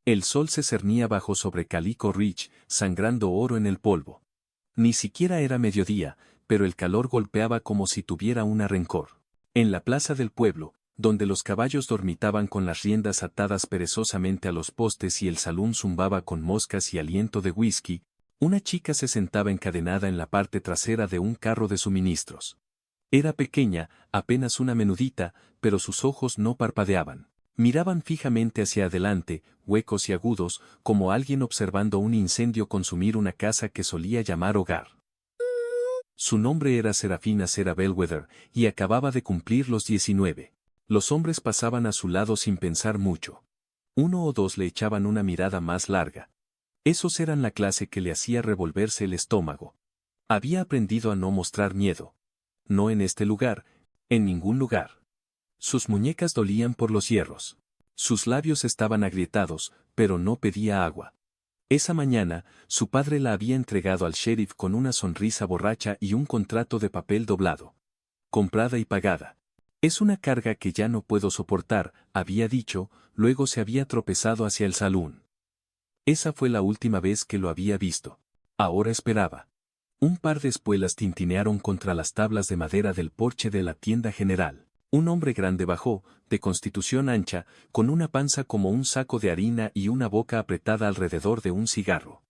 El sol se cernía bajo sobre Calico Ridge, sangrando oro en el polvo. Ni siquiera era mediodía, pero el calor golpeaba como si tuviera una rencor. En la plaza del pueblo, donde los caballos dormitaban con las riendas atadas perezosamente a los postes y el salón zumbaba con moscas y aliento de whisky, una chica se sentaba encadenada en la parte trasera de un carro de suministros. Era pequeña, apenas una menudita, pero sus ojos no parpadeaban. Miraban fijamente hacia adelante, huecos y agudos, como alguien observando un incendio consumir una casa que solía llamar hogar. Su nombre era Serafina Sarah Bellwether, y acababa de cumplir los 19. Los hombres pasaban a su lado sin pensar mucho. Uno o dos le echaban una mirada más larga. Esos eran la clase que le hacía revolverse el estómago. Había aprendido a no mostrar miedo. No en este lugar, en ningún lugar. Sus muñecas dolían por los hierros. Sus labios estaban agrietados, pero no pedía agua. Esa mañana, su padre la había entregado al sheriff con una sonrisa borracha y un contrato de papel doblado. Comprada y pagada. Es una carga que ya no puedo soportar, había dicho, luego se había tropezado hacia el salón. Esa fue la última vez que lo había visto. Ahora esperaba. Un par de espuelas tintinearon contra las tablas de madera del porche de la tienda general. Un hombre grande bajó, de constitución ancha, con una panza como un saco de harina y una boca apretada alrededor de un cigarro.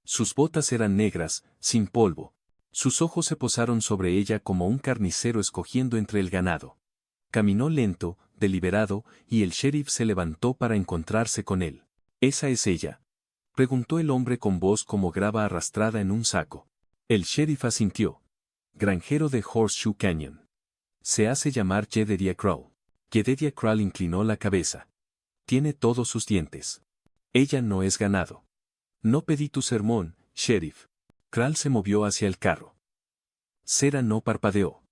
Sus botas eran negras, sin polvo. Sus ojos se posaron sobre ella como un carnicero escogiendo entre el ganado. Caminó lento, deliberado, y el sheriff se levantó para encontrarse con él. ¿Esa es ella?, preguntó el hombre con voz como grava arrastrada en un saco. El sheriff asintió. Granjero de Horseshoe Canyon. Se hace llamar Jedediah Crowell. Jedediah Crowell inclinó la cabeza. Tiene todos sus dientes. Ella no es ganado. No pedí tu sermón, sheriff. Crowell se movió hacia el carro. Sarah no parpadeó.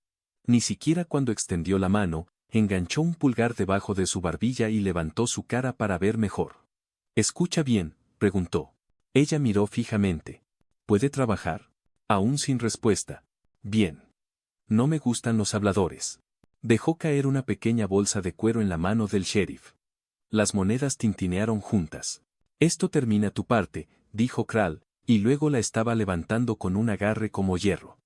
Ni siquiera cuando extendió la mano, enganchó un pulgar debajo de su barbilla y levantó su cara para ver mejor. ¿Escucha bien?, preguntó. Ella miró fijamente. ¿Puede trabajar? Aún sin respuesta. Bien. No me gustan los habladores. Dejó caer una pequeña bolsa de cuero en la mano del sheriff. Las monedas tintinearon juntas. Esto termina tu parte, dijo Crowell, y luego la estaba levantando con un agarre como hierro.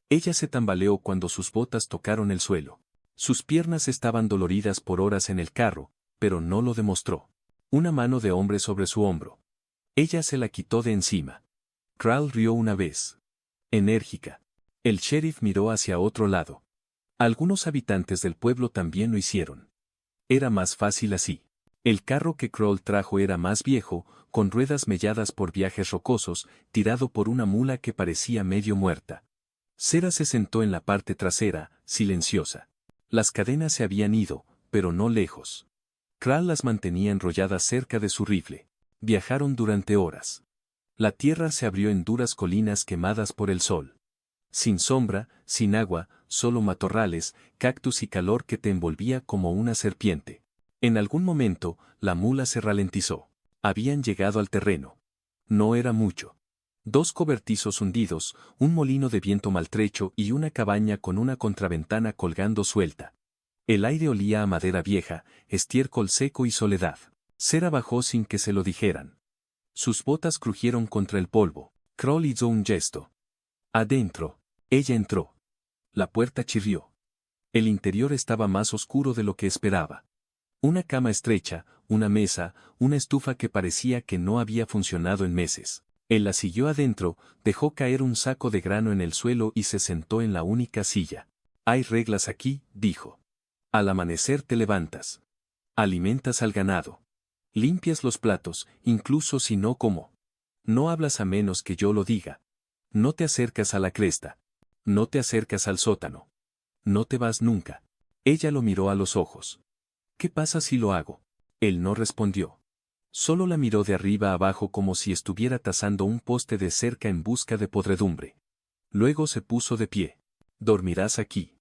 Ella se tambaleó cuando sus botas tocaron el suelo. Sus piernas estaban doloridas por horas en el carro, pero no lo demostró. Una mano de hombre sobre su hombro. Ella se la quitó de encima. Crowell rió una vez. Enérgica. El sheriff miró hacia otro lado. Algunos habitantes del pueblo también lo hicieron. Era más fácil así. El carro que Crowell trajo era más viejo, con ruedas melladas por viajes rocosos, tirado por una mula que parecía medio muerta. Sarah se sentó en la parte trasera, silenciosa. Las cadenas se habían ido, pero no lejos. Crowell las mantenía enrolladas cerca de su rifle. Viajaron durante horas. La tierra se abrió en duras colinas quemadas por el sol. Sin sombra, sin agua, solo matorrales, cactus y calor que te envolvía como una serpiente. En algún momento, la mula se ralentizó. Habían llegado al terreno. No era mucho. 2 cobertizos hundidos, un molino de viento maltrecho y una cabaña con una contraventana colgando suelta. El aire olía a madera vieja, estiércol seco y soledad. Sarah bajó sin que se lo dijeran. Sus botas crujieron contra el polvo. Crowell hizo un gesto. Adentro. Ella entró. La puerta chirrió. El interior estaba más oscuro de lo que esperaba. Una cama estrecha, una mesa, una estufa que parecía que no había funcionado en meses. Él la siguió adentro, dejó caer un saco de grano en el suelo y se sentó en la única silla. Hay reglas aquí, dijo. Al amanecer te levantas. Alimentas al ganado. Limpias los platos, incluso si no como. No hablas a menos que yo lo diga. No te acercas a la cresta. No te acercas al sótano. No te vas nunca. Ella lo miró a los ojos. ¿Qué pasa si lo hago? Él no respondió. Solo la miró de arriba abajo como si estuviera tasando un poste de cerca en busca de podredumbre. Luego se puso de pie. Dormirás aquí.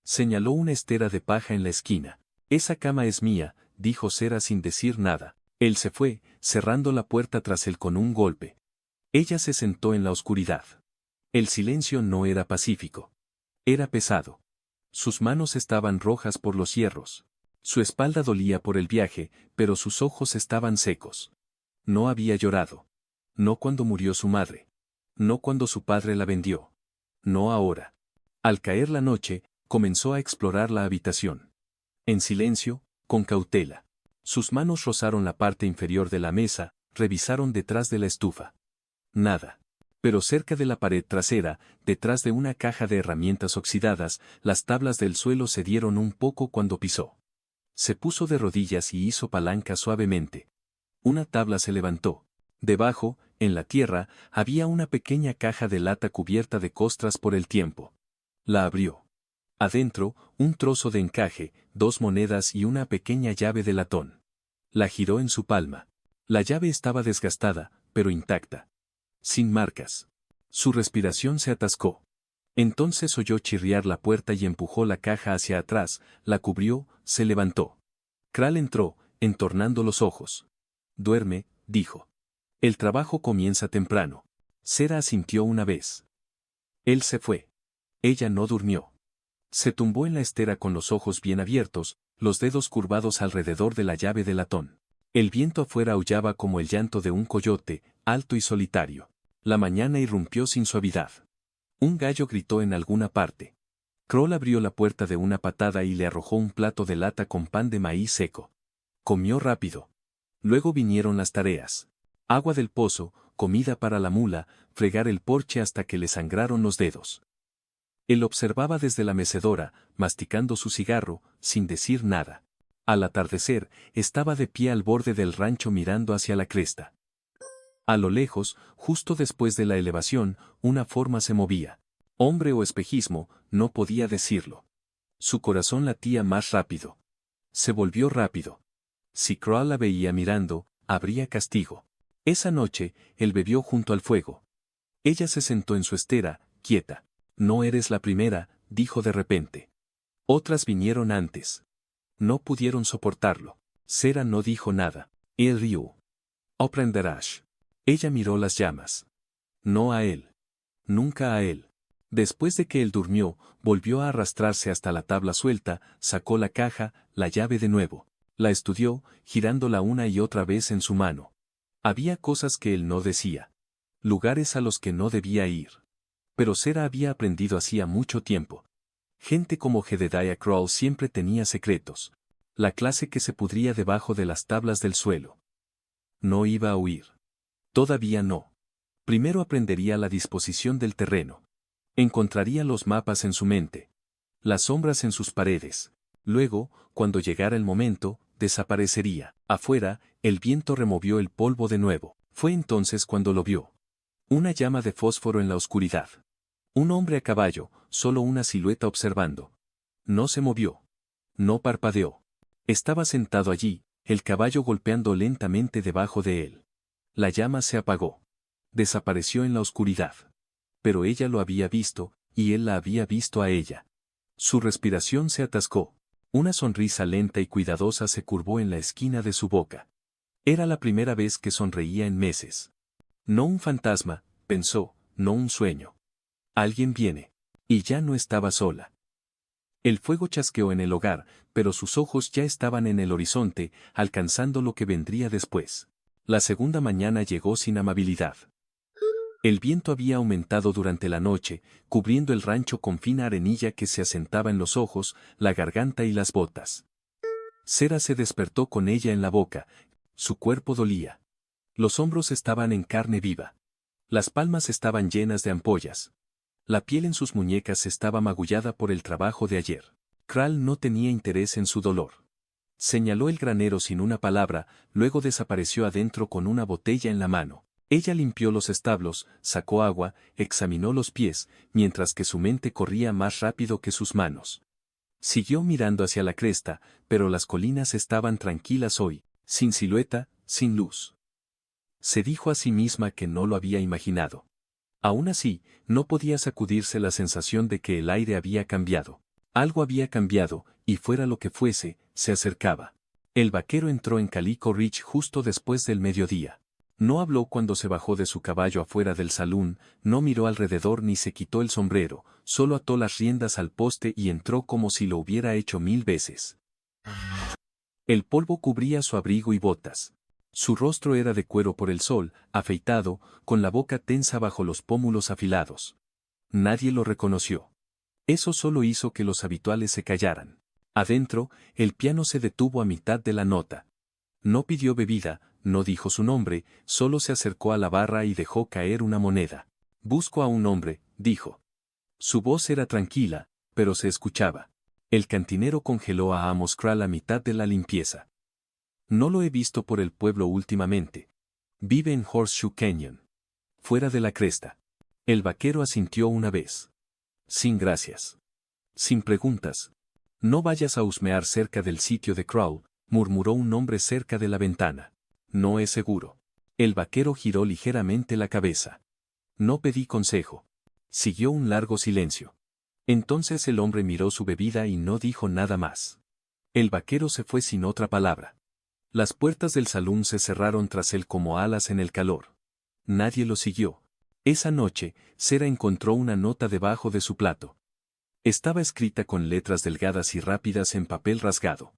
Señaló una estera de paja en la esquina. Esa cama es mía, dijo Sarah sin decir nada. Él se fue, cerrando la puerta tras él con un golpe. Ella se sentó en la oscuridad. El silencio no era pacífico. Era pesado. Sus manos estaban rojas por los hierros. Su espalda dolía por el viaje, pero sus ojos estaban secos. No había llorado. No cuando murió su madre. No cuando su padre la vendió. No ahora. Al caer la noche, comenzó a explorar la habitación. En silencio, con cautela. Sus manos rozaron la parte inferior de la mesa, revisaron detrás de la estufa. Nada. Pero cerca de la pared trasera, detrás de una caja de herramientas oxidadas, las tablas del suelo cedieron un poco cuando pisó. Se puso de rodillas y hizo palanca suavemente. Una tabla se levantó. Debajo, en la tierra, había una pequeña caja de lata cubierta de costras por el tiempo. La abrió. Adentro, un trozo de encaje, 2 monedas y una pequeña llave de latón. La giró en su palma. La llave estaba desgastada, pero intacta. Sin marcas. Su respiración se atascó. Entonces oyó chirriar la puerta y empujó la caja hacia atrás, la cubrió, se levantó. Kral entró, entornando los ojos. Duerme, dijo. El trabajo comienza temprano. Sera asintió una vez. Él se fue. Ella no durmió. Se tumbó en la estera con los ojos bien abiertos, los dedos curvados alrededor de la llave de latón. El viento afuera aullaba como el llanto de un coyote, alto y solitario. La mañana irrumpió sin suavidad. Un gallo gritó en alguna parte. Kroll abrió la puerta de una patada y le arrojó un plato de lata con pan de maíz seco. Comió rápido. Luego vinieron las tareas. Agua del pozo, comida para la mula, fregar el porche hasta que le sangraron los dedos. Él observaba desde la mecedora, masticando su cigarro, sin decir nada. Al atardecer, estaba de pie al borde del rancho mirando hacia la cresta. A lo lejos, justo después de la elevación, una forma se movía. Hombre o espejismo, no podía decirlo. Su corazón latía más rápido. Se volvió rápido. Si Kroll la veía mirando, habría castigo. Esa noche, él bebió junto al fuego. Ella se sentó en su estera, quieta. No eres la primera, dijo de repente. Otras vinieron antes. No pudieron soportarlo. Sera no dijo nada. Él rió. Aprenderás. Ella miró las llamas. No a él. Nunca a él. Después de que él durmió, volvió a arrastrarse hasta la tabla suelta, sacó la caja, la llave de nuevo. La estudió, girándola una y otra vez en su mano. Había cosas que él no decía. Lugares a los que no debía ir. Pero Sera había aprendido hacía mucho tiempo. Gente como Jedediah Kroll siempre tenía secretos. La clase que se pudría debajo de las tablas del suelo. No iba a huir. Todavía no. Primero aprendería la disposición del terreno. Encontraría los mapas en su mente. Las sombras en sus paredes. Luego, cuando llegara el momento, desaparecería. Afuera, el viento removió el polvo de nuevo. Fue entonces cuando lo vio. Una llama de fósforo en la oscuridad. Un hombre a caballo, solo una silueta observando. No se movió. No parpadeó. Estaba sentado allí, el caballo golpeando lentamente debajo de él. La llama se apagó. Desapareció en la oscuridad. Pero ella lo había visto, y él la había visto a ella. Su respiración se atascó. Una sonrisa lenta y cuidadosa se curvó en la esquina de su boca. Era la primera vez que sonreía en meses. No un fantasma, pensó, no un sueño. Alguien viene. Y ya no estaba sola. El fuego chasqueó en el hogar, pero sus ojos ya estaban en el horizonte, alcanzando lo que vendría después. La segunda mañana llegó sin amabilidad. El viento había aumentado durante la noche, cubriendo el rancho con fina arenilla que se asentaba en los ojos, la garganta y las botas. Sera se despertó con ella en la boca. Su cuerpo dolía. Los hombros estaban en carne viva. Las palmas estaban llenas de ampollas. La piel en sus muñecas estaba magullada por el trabajo de ayer. Kral no tenía interés en su dolor. Señaló el granero sin una palabra, luego desapareció adentro con una botella en la mano. Ella limpió los establos, sacó agua, examinó los pies, mientras que su mente corría más rápido que sus manos. Siguió mirando hacia la cresta, pero las colinas estaban tranquilas hoy, sin silueta, sin luz. Se dijo a sí misma que no lo había imaginado. Aún así, no podía sacudirse la sensación de que el aire había cambiado. Algo había cambiado, y fuera lo que fuese, se acercaba. El vaquero entró en Calico Ridge justo después del mediodía. No habló cuando se bajó de su caballo afuera del salón, no miró alrededor ni se quitó el sombrero, solo ató las riendas al poste y entró como si lo hubiera hecho 1000 veces. El polvo cubría su abrigo y botas. Su rostro era de cuero por el sol, afeitado, con la boca tensa bajo los pómulos afilados. Nadie lo reconoció. Eso solo hizo que los habituales se callaran. Adentro, el piano se detuvo a mitad de la nota. No pidió bebida, no dijo su nombre, solo se acercó a la barra y dejó caer una moneda. Busco a un hombre, dijo. Su voz era tranquila, pero se escuchaba. El cantinero congeló a Amos Kral a mitad de la limpieza. No lo he visto por el pueblo últimamente. Vive en Horseshoe Canyon. Fuera de la cresta. El vaquero asintió una vez. Sin gracias. Sin preguntas. No vayas a husmear cerca del sitio de Crow, murmuró un hombre cerca de la ventana. No es seguro. El vaquero giró ligeramente la cabeza. No pedí consejo. Siguió un largo silencio. Entonces el hombre miró su bebida y no dijo nada más. El vaquero se fue sin otra palabra. Las puertas del salón se cerraron tras él como alas en el calor. Nadie lo siguió. Esa noche, Sarah encontró una nota debajo de su plato. Estaba escrita con letras delgadas y rápidas en papel rasgado.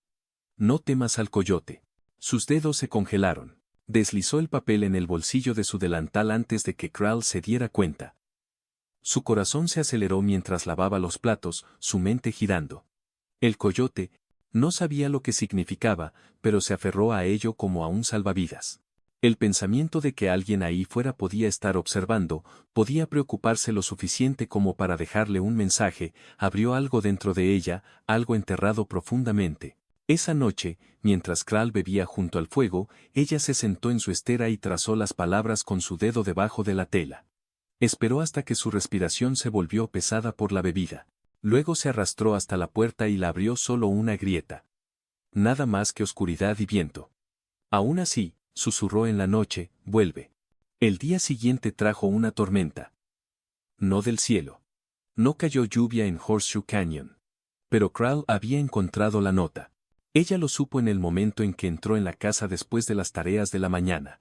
No temas al coyote. Sus dedos se congelaron. Deslizó el papel en el bolsillo de su delantal antes de que Kral se diera cuenta. Su corazón se aceleró mientras lavaba los platos, su mente girando. El coyote, no sabía lo que significaba, pero se aferró a ello como a un salvavidas. El pensamiento de que alguien ahí fuera podía estar observando, podía preocuparse lo suficiente como para dejarle un mensaje, abrió algo dentro de ella, algo enterrado profundamente. Esa noche, mientras Kral bebía junto al fuego, ella se sentó en su estera y trazó las palabras con su dedo debajo de la tela. Esperó hasta que su respiración se volvió pesada por la bebida. Luego se arrastró hasta la puerta y la abrió solo una grieta. Nada más que oscuridad y viento. Aún así, susurró en la noche, vuelve. El día siguiente trajo una tormenta. No del cielo. No cayó lluvia en Horseshoe Canyon. Pero Kral había encontrado la nota. Ella lo supo en el momento en que entró en la casa después de las tareas de la mañana.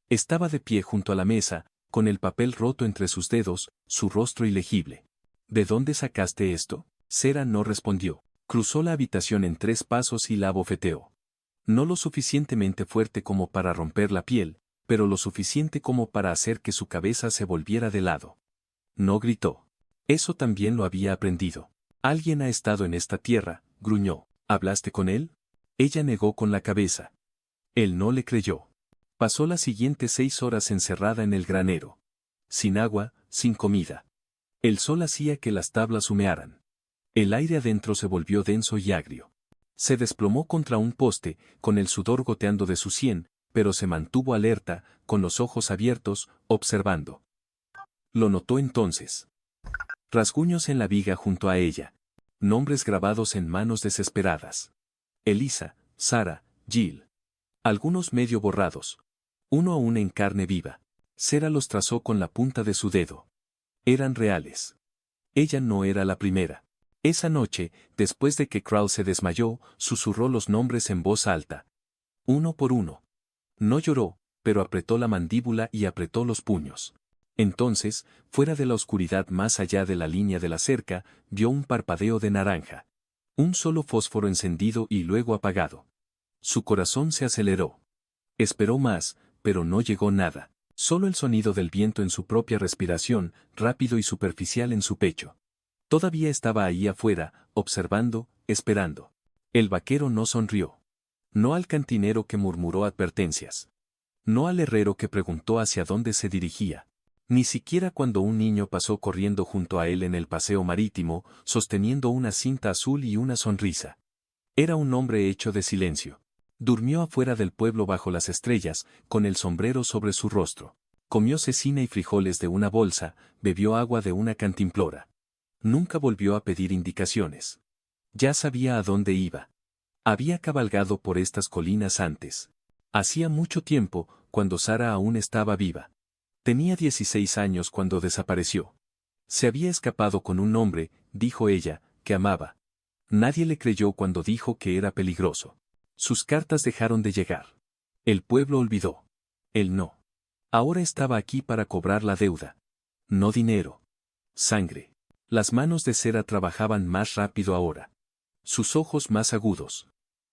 Estaba de pie junto a la mesa, con el papel roto entre sus dedos, su rostro ilegible. ¿De dónde sacaste esto? Sarah no respondió. Cruzó la habitación en 3 pasos y la abofeteó. No lo suficientemente fuerte como para romper la piel, pero lo suficiente como para hacer que su cabeza se volviera de lado. No gritó. Eso también lo había aprendido. Alguien ha estado en esta tierra, gruñó. ¿Hablaste con él? Ella negó con la cabeza. Él no le creyó. Pasó las siguientes 6 horas encerrada en el granero. Sin agua, sin comida. El sol hacía que las tablas humearan. El aire adentro se volvió denso y agrio. Se desplomó contra un poste, con el sudor goteando de su sien, pero se mantuvo alerta, con los ojos abiertos, observando. Lo notó entonces. Rasguños en la viga junto a ella. Nombres grabados en manos desesperadas. Elisa, Sarah, Jill. Algunos medio borrados. Uno aún en carne viva. Sarah los trazó con la punta de su dedo. Eran reales. Ella no era la primera. Esa noche, después de que Kral se desmayó, susurró los nombres en voz alta. Uno por uno. No lloró, pero apretó la mandíbula y apretó los puños. Entonces, fuera de la oscuridad más allá de la línea de la cerca, vio un parpadeo de naranja. Un solo fósforo encendido y luego apagado. Su corazón se aceleró. Esperó más, pero no llegó nada. Solo el sonido del viento en su propia respiración, rápido y superficial en su pecho. Todavía estaba ahí afuera, observando, esperando. El vaquero no sonrió. No al cantinero que murmuró advertencias. No al herrero que preguntó hacia dónde se dirigía. Ni siquiera cuando un niño pasó corriendo junto a él en el paseo marítimo, sosteniendo una cinta azul y una sonrisa. Era un hombre hecho de silencio. Durmió afuera del pueblo bajo las estrellas, con el sombrero sobre su rostro. Comió cecina y frijoles de una bolsa, bebió agua de una cantimplora. Nunca volvió a pedir indicaciones. Ya sabía a dónde iba. Había cabalgado por estas colinas antes. Hacía mucho tiempo, cuando Sarah aún estaba viva. Tenía 16 años cuando desapareció. Se había escapado con un hombre, dijo ella, que amaba. Nadie le creyó cuando dijo que era peligroso. Sus cartas dejaron de llegar. El pueblo olvidó. Él no. Ahora estaba aquí para cobrar la deuda. No dinero. Sangre. Las manos de Sarah trabajaban más rápido ahora. Sus ojos más agudos.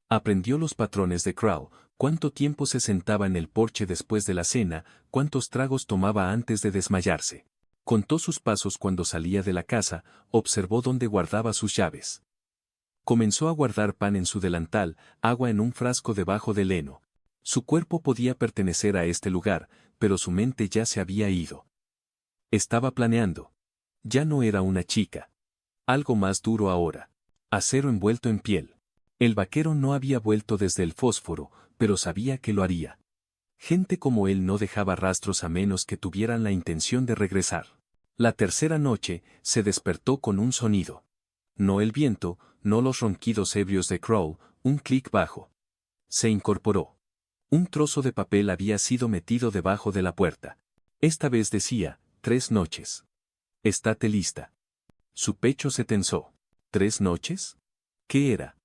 Aprendió los patrones de Kral, Cuánto tiempo se sentaba en el porche después de la cena, cuántos tragos tomaba antes de desmayarse. Contó sus pasos cuando salía de la casa, observó dónde guardaba sus llaves. Comenzó a guardar pan en su delantal, agua en un frasco debajo del heno. Su cuerpo podía pertenecer a este lugar, pero su mente ya se había ido. Estaba planeando. Ya no era una chica. Algo más duro ahora. Acero envuelto en piel. El vaquero no había vuelto desde el fósforo, pero sabía que lo haría. Gente como él no dejaba rastros a menos que tuvieran la intención de regresar. La tercera noche, se despertó con un sonido. No el viento, no los ronquidos ebrios de Crow, un clic bajo. Se incorporó. Un trozo de papel había sido metido debajo de la puerta. Esta vez decía, 3 noches. Estate lista. Su pecho se tensó. ¿3 noches? ¿Qué era?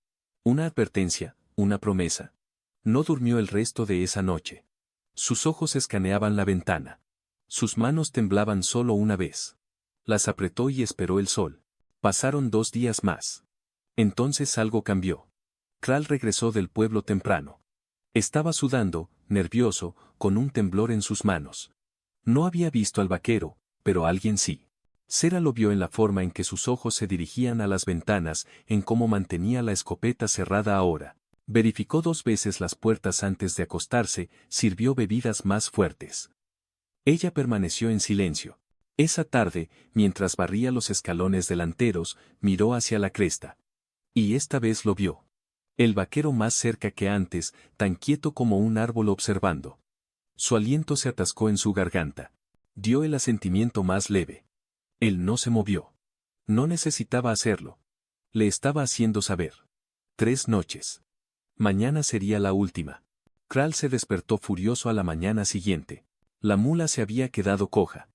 ¿Una advertencia? ¿Una promesa? No durmió el resto de esa noche. Sus ojos escaneaban la ventana. Sus manos temblaban solo una vez. Las apretó y esperó el sol. Pasaron 2 días más. Entonces algo cambió. Kral regresó del pueblo temprano. Estaba sudando, nervioso, con un temblor en sus manos. No había visto al vaquero, pero alguien sí. Sera lo vio en la forma en que sus ojos se dirigían a las ventanas, en cómo mantenía la escopeta cerrada ahora. Verificó 2 veces las puertas antes de acostarse, sirvió bebidas más fuertes. Ella permaneció en silencio. Esa tarde, mientras barría los escalones delanteros, miró hacia la cresta. Y esta vez lo vio. El vaquero más cerca que antes, tan quieto como un árbol observando. Su aliento se atascó en su garganta. Dio el asentimiento más leve. Él no se movió. No necesitaba hacerlo. Le estaba haciendo saber. 3 noches. Mañana sería la última. Kral se despertó furioso a la mañana siguiente. La mula se había quedado coja.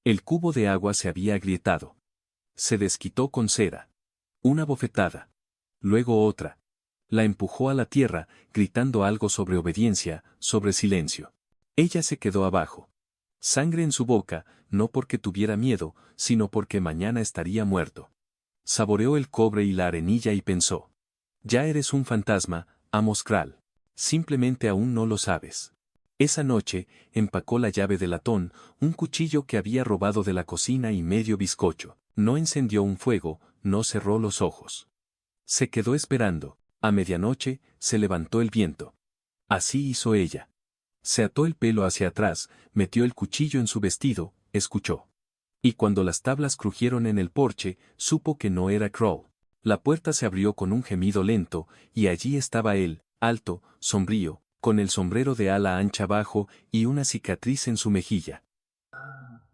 El cubo de agua se había agrietado. Se desquitó con Sera. Una bofetada. Luego otra. La empujó a la tierra, gritando algo sobre obediencia, sobre silencio. Ella se quedó abajo. Sangre en su boca, no porque tuviera miedo, sino porque mañana estaría muerto. Saboreó el cobre y la arenilla y pensó. Ya eres un fantasma, Amos Kral. Simplemente aún no lo sabes. Esa noche, empacó la llave de latón, un cuchillo que había robado de la cocina y medio bizcocho. No encendió un fuego, no cerró los ojos. Se quedó esperando. A medianoche, se levantó el viento. Así hizo ella. Se ató el pelo hacia atrás, metió el cuchillo en su vestido, escuchó. Y cuando las tablas crujieron en el porche, supo que no era Crow. La puerta se abrió con un gemido lento, y allí estaba él, alto, sombrío, con el sombrero de ala ancha bajo y una cicatriz en su mejilla.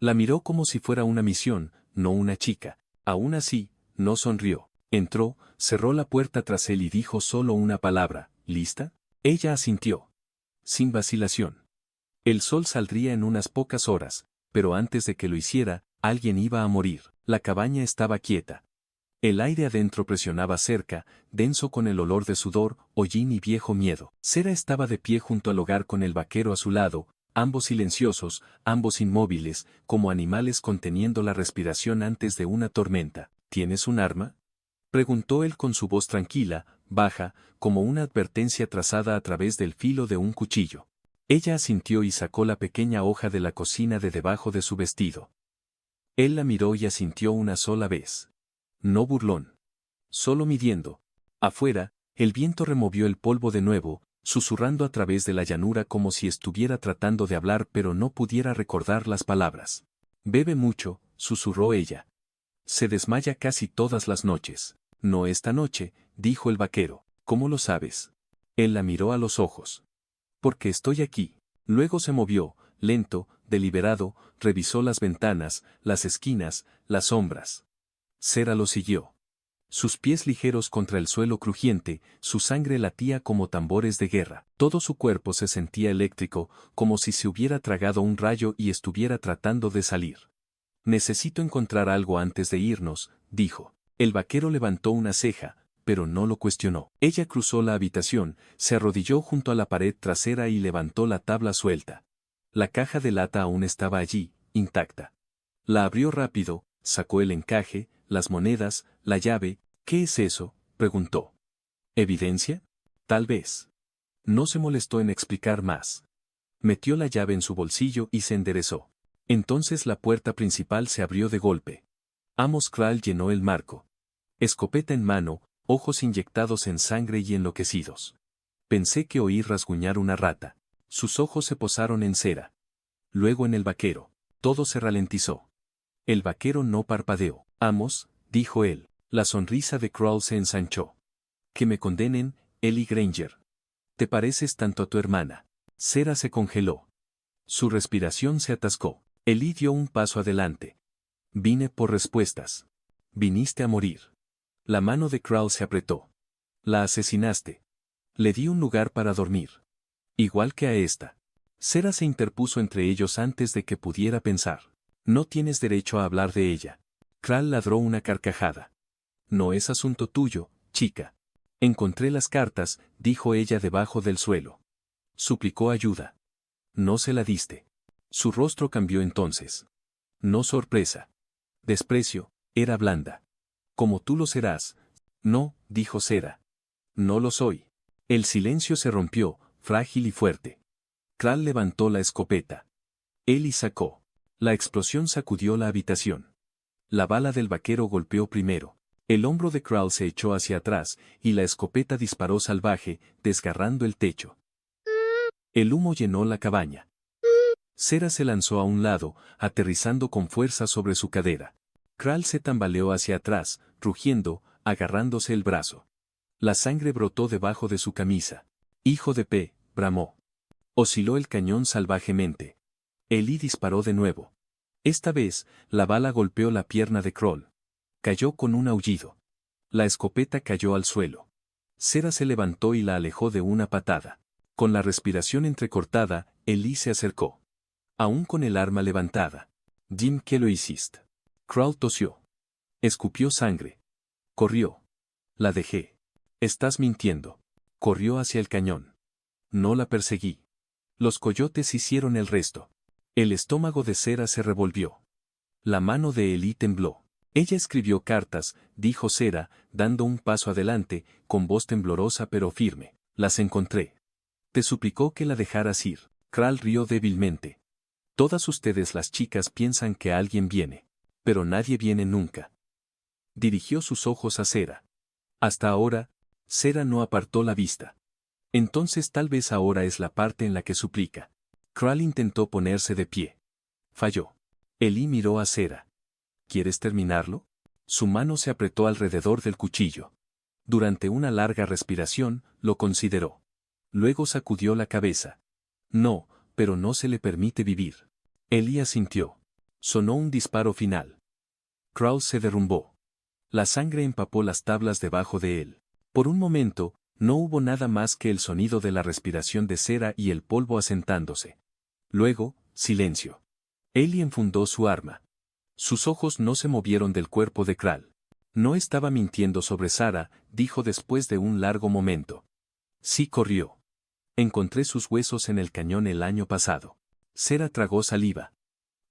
La miró como si fuera una misión, no una chica. Aún así, no sonrió. Entró, cerró la puerta tras él y dijo solo una palabra, ¿lista? Ella asintió. Sin vacilación. El sol saldría en unas pocas horas, pero antes de que lo hiciera, alguien iba a morir. La cabaña estaba quieta. El aire adentro presionaba cerca, denso con el olor de sudor, hollín y viejo miedo. Sera estaba de pie junto al hogar con el vaquero a su lado, ambos silenciosos, ambos inmóviles, como animales conteniendo la respiración antes de una tormenta. ¿Tienes un arma? Preguntó él con su voz tranquila, baja, como una advertencia trazada a través del filo de un cuchillo. Ella asintió y sacó la pequeña hoja de la cocina de debajo de su vestido. Él la miró y asintió una sola vez. No burlón. Solo midiendo. Afuera, el viento removió el polvo de nuevo, susurrando a través de la llanura como si estuviera tratando de hablar pero no pudiera recordar las palabras. Bebe mucho, susurró ella. Se desmaya casi todas las noches. No esta noche, dijo el vaquero. ¿Cómo lo sabes? Él la miró a los ojos. Porque estoy aquí. Luego se movió, lento, deliberado, revisó las ventanas, las esquinas, las sombras. Sera lo siguió. Sus pies ligeros contra el suelo crujiente, su sangre latía como tambores de guerra. Todo su cuerpo se sentía eléctrico, como si se hubiera tragado un rayo y estuviera tratando de salir. Necesito encontrar algo antes de irnos, dijo. El vaquero levantó una ceja, pero no lo cuestionó. Ella cruzó la habitación, se arrodilló junto a la pared trasera y levantó la tabla suelta. La caja de lata aún estaba allí, intacta. La abrió rápido, sacó el encaje, las monedas, la llave. ¿Qué es eso?, preguntó. ¿Evidencia? Tal vez. No se molestó en explicar más. Metió la llave en su bolsillo y se enderezó. Entonces la puerta principal se abrió de golpe. Amos Kral llenó el marco. Escopeta en mano, ojos inyectados en sangre y enloquecidos. Pensé que oí rasguñar una rata. Sus ojos se posaron en Cera. Luego en el vaquero. Todo se ralentizó. El vaquero no parpadeó. Amos, dijo él. La sonrisa de Kral se ensanchó. Que me condenen, Ellie Granger. Te pareces tanto a tu hermana. Cera se congeló. Su respiración se atascó. Ellie dio un paso adelante. Vine por respuestas. Viniste a morir. La mano de Kral se apretó. La asesinaste. Le di un lugar para dormir. Igual que a esta. Cera se interpuso entre ellos antes de que pudiera pensar. No tienes derecho a hablar de ella. Kral ladró una carcajada. No es asunto tuyo, chica. Encontré las cartas, dijo ella debajo del suelo. Suplicó ayuda. No se la diste. Su rostro cambió entonces. No sorpresa. Desprecio, era blanda. Como tú lo serás. No, dijo Cera. No lo soy. El silencio se rompió, frágil y fuerte. Kral levantó la escopeta. Ellie sacó. La explosión sacudió la habitación. La bala del vaquero golpeó primero. El hombro de Kral se echó hacia atrás, y la escopeta disparó salvaje, desgarrando el techo. El humo llenó la cabaña. Cera se lanzó a un lado, aterrizando con fuerza sobre su cadera. Kral se tambaleó hacia atrás, rugiendo, agarrándose el brazo. La sangre brotó debajo de su camisa. Hijo de P, bramó. Osciló el cañón salvajemente. Ellie disparó de nuevo. Esta vez, la bala golpeó la pierna de Kral. Cayó con un aullido. La escopeta cayó al suelo. Cera se levantó y la alejó de una patada. Con la respiración entrecortada, Ellie se acercó. Aún con el arma levantada. Jim, ¿qué lo hiciste? Kral tosió. Escupió sangre. Corrió. La dejé. Estás mintiendo. Corrió hacia el cañón. No la perseguí. Los coyotes hicieron el resto. El estómago de Cera se revolvió. La mano de Ellie tembló. Ella escribió cartas, dijo Cera, dando un paso adelante, con voz temblorosa pero firme. Las encontré. Te suplicó que la dejaras ir. Kral rió débilmente. Todas ustedes las chicas piensan que alguien viene. Pero nadie viene nunca. Dirigió sus ojos a Cera. Hasta ahora, Cera no apartó la vista. Entonces tal vez ahora es la parte en la que suplica. Kral intentó ponerse de pie. Falló. Ellie miró a Cera. ¿Quieres terminarlo? Su mano se apretó alrededor del cuchillo. Durante una larga respiración, lo consideró. Luego sacudió la cabeza. No, pero no se le permite vivir. Ellie asintió. Sonó un disparo final. Kral se derrumbó. La sangre empapó las tablas debajo de él. Por un momento, no hubo nada más que el sonido de la respiración de Cera y el polvo asentándose. Luego, silencio. Ellie enfundó su arma. Sus ojos no se movieron del cuerpo de Kral. No estaba mintiendo sobre Sara, dijo después de un largo momento. Sí corrió. Encontré sus huesos en el cañón el año pasado. Cera tragó saliva.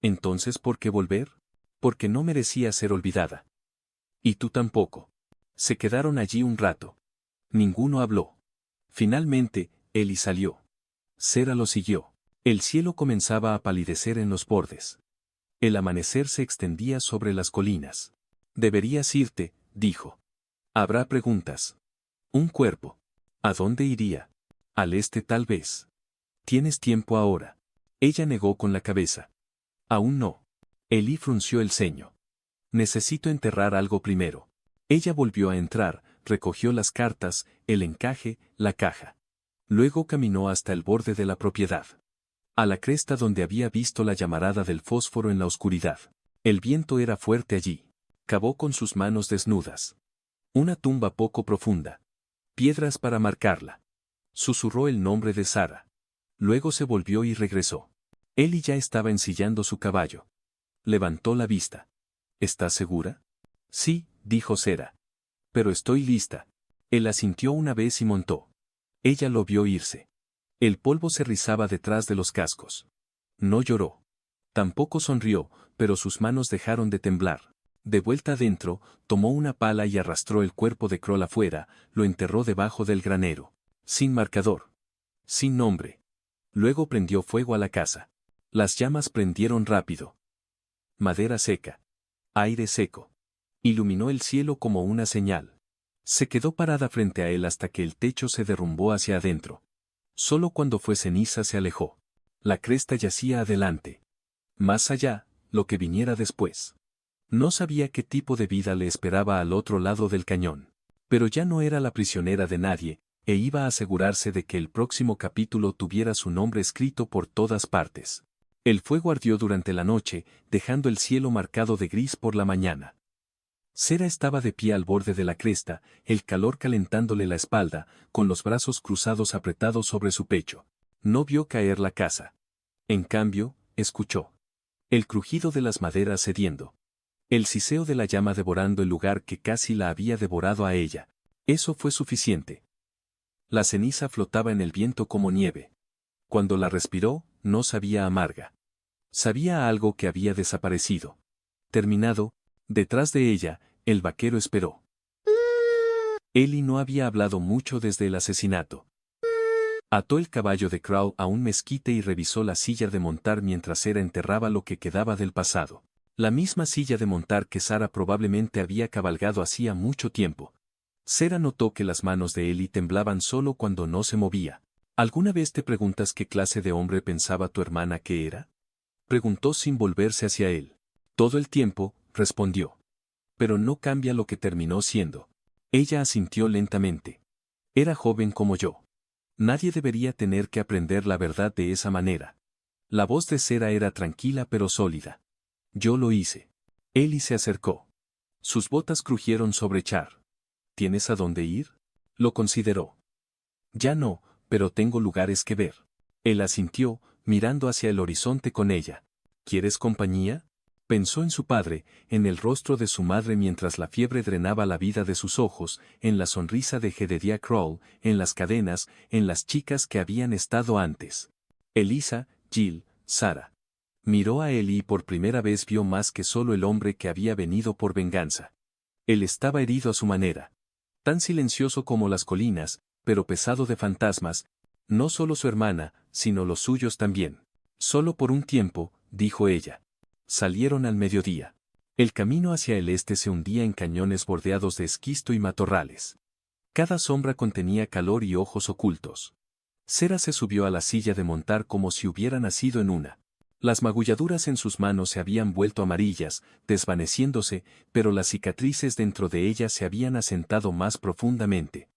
¿Entonces por qué volver? Porque no merecía ser olvidada. Y tú tampoco. Se quedaron allí un rato. Ninguno habló. Finalmente, Ellie salió. Cera lo siguió. El cielo comenzaba a palidecer en los bordes. El amanecer se extendía sobre las colinas. Deberías irte, dijo. Habrá preguntas. Un cuerpo. ¿A dónde iría? Al este tal vez. Tienes tiempo ahora. Ella negó con la cabeza. Aún no. Ellie frunció el ceño. Necesito enterrar algo primero. Ella volvió a entrar, recogió las cartas, el encaje, la caja. Luego caminó hasta el borde de la propiedad. A la cresta donde había visto la llamarada del fósforo en la oscuridad. El viento era fuerte allí. Cavó con sus manos desnudas. Una tumba poco profunda. Piedras para marcarla. Susurró el nombre de Sara. Luego se volvió y regresó. Ellie ya estaba ensillando su caballo. Levantó la vista. ¿Estás segura? Sí, dijo Cera. Pero estoy lista. Él asintió una vez y montó. Ella lo vio irse. El polvo se rizaba detrás de los cascos. No lloró. Tampoco sonrió, pero sus manos dejaron de temblar. De vuelta adentro, tomó una pala y arrastró el cuerpo de Kral afuera, lo enterró debajo del granero. Sin marcador. sin nombre. Luego prendió fuego a la casa. Las llamas prendieron rápido. Madera seca. Aire seco. Iluminó el cielo como una señal. Se quedó parada frente a él hasta que el techo se derrumbó hacia adentro. Solo cuando fue ceniza se alejó. La cresta yacía adelante. Más allá, lo que viniera después. No sabía qué tipo de vida le esperaba al otro lado del cañón. Pero ya no era la prisionera de nadie, e iba a asegurarse de que el próximo capítulo tuviera su nombre escrito por todas partes. El fuego ardió durante la noche, dejando el cielo marcado de gris por la mañana. Sera estaba de pie al borde de la cresta, el calor calentándole la espalda, con los brazos cruzados apretados sobre su pecho. No vio caer la casa. En cambio, escuchó el crujido de las maderas cediendo. El siseo de la llama devorando el lugar que casi la había devorado a ella. Eso fue suficiente. La ceniza flotaba en el viento como nieve. Cuando la respiró, no sabía amarga. Sabía a algo que había desaparecido. Terminado, detrás de ella, el vaquero esperó. Ellie no había hablado mucho desde el asesinato. Ató el caballo de Crow a un mezquite y revisó la silla de montar mientras Sera enterraba lo que quedaba del pasado. La misma silla de montar que Sara probablemente había cabalgado hacía mucho tiempo. Sera notó que las manos de Ellie temblaban solo cuando no se movía. ¿Alguna vez te preguntas qué clase de hombre pensaba tu hermana que era? Preguntó sin volverse hacia él. Todo el tiempo, respondió. Pero no cambia lo que terminó siendo. Ella asintió lentamente. Era joven como yo. Nadie debería tener que aprender la verdad de esa manera. La voz de Sera era tranquila pero sólida. Yo lo hice. Ellie se acercó. Sus botas crujieron sobre Char. ¿Tienes a dónde ir? Lo consideró. Ya no, pero tengo lugares que ver. Él asintió, mirando hacia el horizonte con ella. ¿Quieres compañía? Pensó en su padre, en el rostro de su madre mientras la fiebre drenaba la vida de sus ojos, en la sonrisa de Jedediah Kroll, en las cadenas, en las chicas que habían estado antes. Elisa, Jill, Sara. Miró a él y por primera vez vio más que solo el hombre que había venido por venganza. Él estaba herido a su manera. Tan silencioso como las colinas, pero pesado de fantasmas, no solo su hermana, sino los suyos también. Solo por un tiempo, dijo ella. Salieron al mediodía. El camino hacia el este se hundía en cañones bordeados de esquisto y matorrales. Cada sombra contenía calor y ojos ocultos. Sera se subió a la silla de montar como si hubiera nacido en una. Las magulladuras en sus manos se habían vuelto amarillas, desvaneciéndose, pero las cicatrices dentro de ella se habían asentado más profundamente.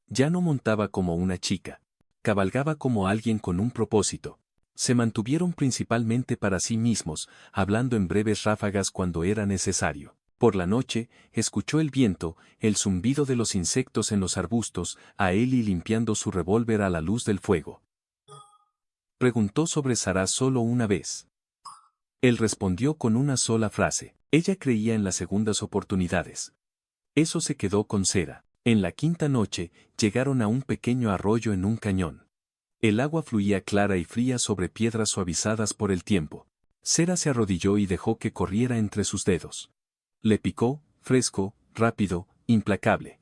Ya no montaba como una chica. Cabalgaba como alguien con un propósito. Se mantuvieron principalmente para sí mismos, hablando en breves ráfagas cuando era necesario. Por la noche, escuchó el viento, el zumbido de los insectos en los arbustos, a Ellie limpiando su revólver a la luz del fuego. Preguntó sobre Sarah solo una vez. Él respondió con una sola frase. Ella creía en las segundas oportunidades. Eso se quedó con Sera. En la quinta noche, llegaron a un pequeño arroyo en un cañón. El agua fluía clara y fría sobre piedras suavizadas por el tiempo. Sera se arrodilló y dejó que corriera entre sus dedos. Le picó, fresco, rápido, implacable.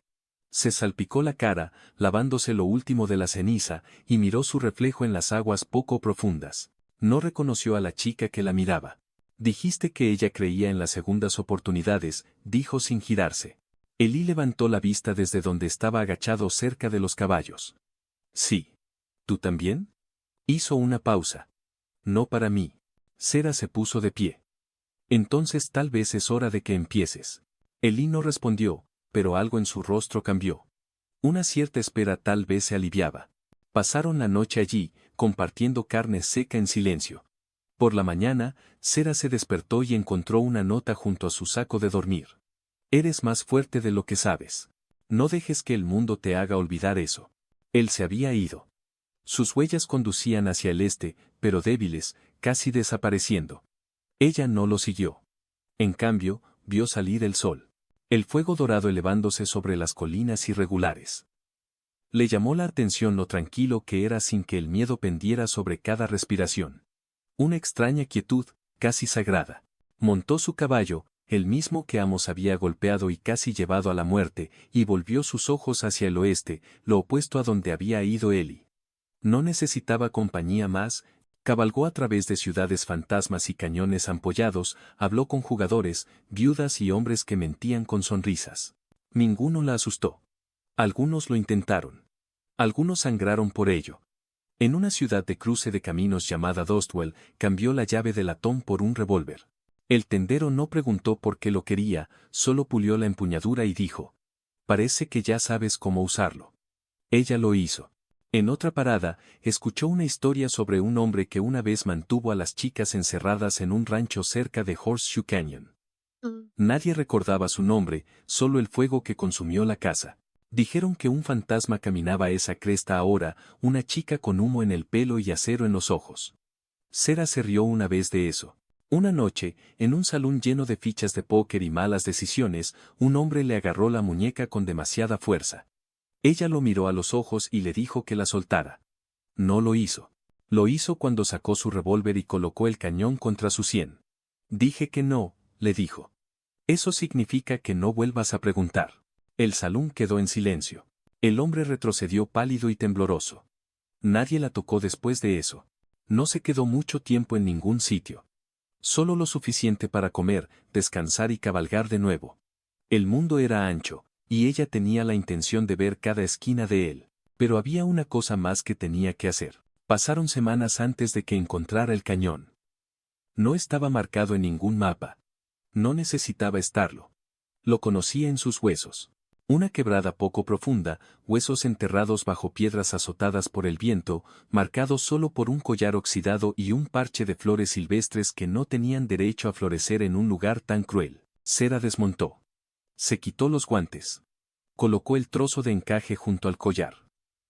Se salpicó la cara, lavándose lo último de la ceniza, y miró su reflejo en las aguas poco profundas. No reconoció a la chica que la miraba. Dijiste que ella creía en las segundas oportunidades, dijo sin girarse. Elí levantó la vista desde donde estaba agachado cerca de los caballos. Sí. ¿Tú también? Hizo una pausa. No para mí. Sera se puso de pie. Entonces tal vez es hora de que empieces. Elí no respondió, pero algo en su rostro cambió. Una cierta espera tal vez se aliviaba. Pasaron la noche allí, compartiendo carne seca en silencio. Por la mañana, Sera se despertó y encontró una nota junto a su saco de dormir. Eres más fuerte de lo que sabes. No dejes que el mundo te haga olvidar eso. Él se había ido. Sus huellas conducían hacia el este, pero débiles, casi desapareciendo. Ella no lo siguió. En cambio, vio salir el sol. El fuego dorado elevándose sobre las colinas irregulares. Le llamó la atención lo tranquilo que era sin que el miedo pendiera sobre cada respiración. Una extraña quietud, casi sagrada. Montó su caballo, el mismo que Amos había golpeado y casi llevado a la muerte, y volvió sus ojos hacia el oeste, lo opuesto a donde había ido Ellie. No necesitaba compañía más, cabalgó a través de ciudades fantasmas y cañones ampollados, habló con jugadores, viudas y hombres que mentían con sonrisas. Ninguno la asustó. Algunos lo intentaron. Algunos sangraron por ello. En una ciudad de cruce de caminos llamada Dostwell, cambió la llave de latón por un revólver. El tendero no preguntó por qué lo quería, solo pulió la empuñadura y dijo: «Parece que ya sabes cómo usarlo». Ella lo hizo. En otra parada, escuchó una historia sobre un hombre que una vez mantuvo a las chicas encerradas en un rancho cerca de Horseshoe Canyon. Nadie recordaba su nombre, solo el fuego que consumió la casa. Dijeron que un fantasma caminaba esa cresta ahora, una chica con humo en el pelo y acero en los ojos. Sarah se rió una vez de eso. Una noche, en un salón lleno de fichas de póker y malas decisiones, un hombre le agarró la muñeca con demasiada fuerza. Ella lo miró a los ojos y le dijo que la soltara. No lo hizo. Lo hizo cuando sacó su revólver y colocó el cañón contra su sien. Dije que no, le dijo. Eso significa que no vuelvas a preguntar. El salón quedó en silencio. El hombre retrocedió pálido y tembloroso. Nadie la tocó después de eso. No se quedó mucho tiempo en ningún sitio. Solo lo suficiente para comer, descansar y cabalgar de nuevo. El mundo era ancho, y ella tenía la intención de ver cada esquina de él. Pero había una cosa más que tenía que hacer. Pasaron semanas antes de que encontrara el cañón. No estaba marcado en ningún mapa. No necesitaba estarlo. Lo conocía en sus huesos. Una quebrada poco profunda, huesos enterrados bajo piedras azotadas por el viento, marcados solo por un collar oxidado y un parche de flores silvestres que no tenían derecho a florecer en un lugar tan cruel. Sarah desmontó. Se quitó los guantes. Colocó el trozo de encaje junto al collar.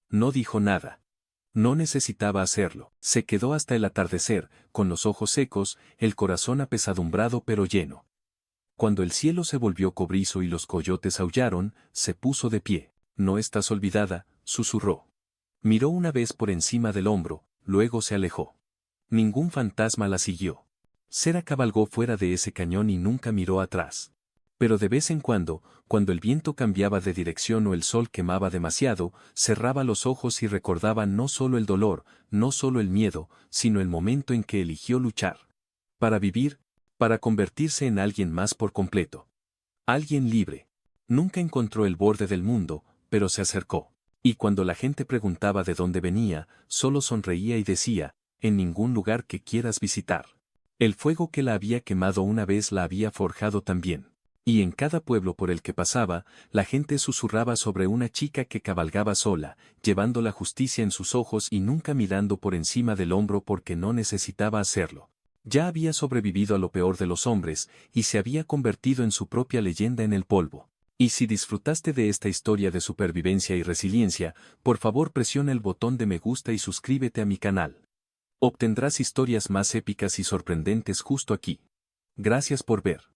No dijo nada. No necesitaba hacerlo. Se quedó hasta el atardecer, con los ojos secos, el corazón apesadumbrado pero lleno. Cuando el cielo se volvió cobrizo y los coyotes aullaron, se puso de pie. «No estás olvidada», susurró. Miró una vez por encima del hombro, luego se alejó. Ningún fantasma la siguió. Sarah cabalgó fuera de ese cañón y nunca miró atrás. Pero de vez en cuando el viento cambiaba de dirección o el sol quemaba demasiado, cerraba los ojos y recordaba no solo el dolor, no solo el miedo, sino el momento en que eligió luchar. Para vivir, para convertirse en alguien más por completo. Alguien libre. Nunca encontró el borde del mundo, pero se acercó. Y cuando la gente preguntaba de dónde venía, solo sonreía y decía: «En ningún lugar que quieras visitar». El fuego que la había quemado una vez la había forjado también. Y en cada pueblo por el que pasaba, la gente susurraba sobre una chica que cabalgaba sola, llevando la justicia en sus ojos y nunca mirando por encima del hombro porque no necesitaba hacerlo. Ya había sobrevivido a lo peor de los hombres, y se había convertido en su propia leyenda en el polvo. Y si disfrutaste de esta historia de supervivencia y resiliencia, por favor presiona el botón de me gusta y suscríbete a mi canal. Obtendrás historias más épicas y sorprendentes justo aquí. Gracias por ver.